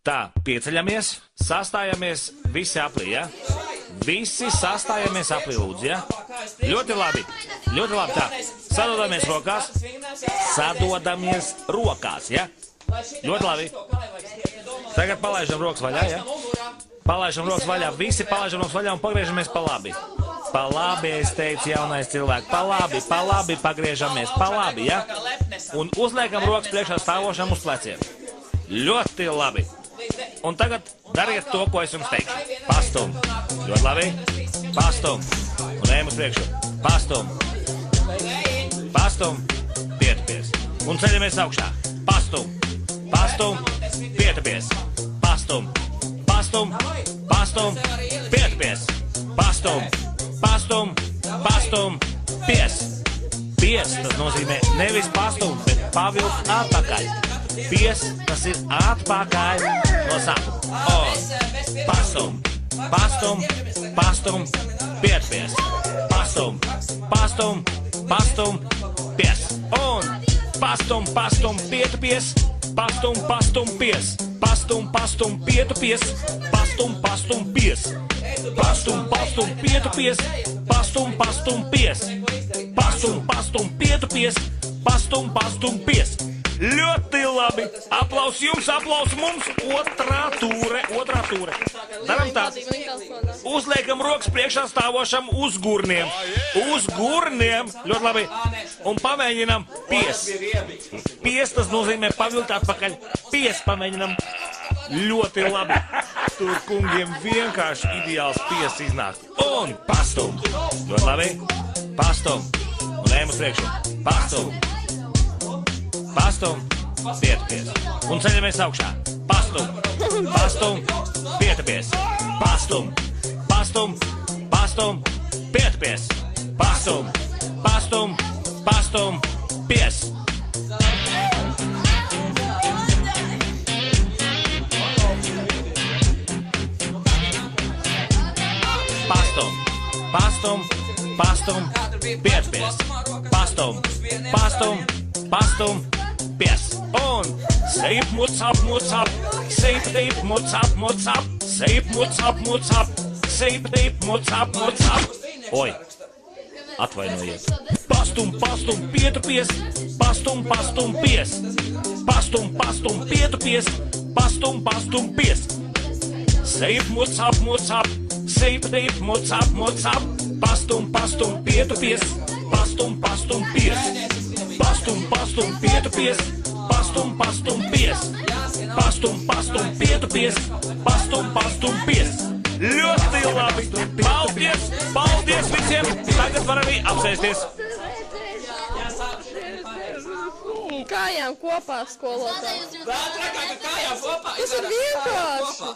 Tā, pieceļamies, sastājamies visi aplī, ja? Visi sastājamies aplī, lūdzu, ja? Ļoti labi, tā. Sadodamies rokās, ja? Ļoti labi. Tagad palaižam rokas vaļā, ja? Palaižam rokas vaļā, visi palaižam rokas vaļā un pagriežamies pa labi. Pa labi, es teicu, jaunais cilvēks, pa labi, pagriežamies, pa labi, ja? Un uzliekam rokas priekšā stāvošam uz pleciem. Ļoti labi. Un tagad dariet to, ko es jums teikšu. Pastum. Ļoti labi. Pastum. Un ejam uz priekšu. Pastum. Pastum. Pietupies. Un ceļamies augšā. Pastum. Pastum. Pietupies. Pastum. Pastum. Pastum. Pietupies. Pastum. Pastum. Pastum. Pies. Pies, tas nozīmē nevis pastum, bet pavilkt atpakaļ. Pies, tas ir atpakaļ no sākuma. Un pastum, pastum, pastum, pietupies. Pastum, pastum, pastum, pies. Un pastum, pastum, pietupies. Pastum, pastum, pies. Pastum, pastum, pietupies. Pastum, pastum, pies. Pastum, pastum, pietupies. Pastum, pastum, pies. Pastum, pastum, pietupies. Pastum, pastum, pies. Ļoti labi. Aplaus jums, aplaus mums. Otrā tūre. Daram tā. Uzliekam rokas priekšā stāvošam uz gurniem. Uz gurniem. Ļoti labi. Un pamēģinam pies. Pies, tas nozīmē pavilkt atpakaļ. Pies pamēģinam. Ļoti labi. Tur kungiem vienkārši ideāls pies iznāk. Un pastum. Ļoti labi. Pastum. Un ejam uz priekšu. Pastum. Pastum. Pietupies. Un ceļamies augšā. Pastum. Pastum. Pietupies. Pastum. Pastum. Pastum. Pietupies. Pastum. Pastum. Pastum. Pies. Pastum. Pastum. Pastum. Pietupies. Pastum. Pastum. Pastum. Pies. Un sejp, mucap. Sejp, teip, mucap. Sejp, mucap. Sejp, teip, mucap. Oi, atvainojiet. Pastum, pietupies. Pastum, pies. Pastum, pietupies. Pastum, pies. Sejp, mucap. Sejp, teip, mucap. Pastum, pietupies. Pastum, pies. Pastum, pietupies. Pastum, pies. Pastum, pietupies. Pastum, pies. Ļoti labi. Paldies visiem. Tagad var arī apsēsties. Kājām kopā skolotāji. Tas ir vienkārši.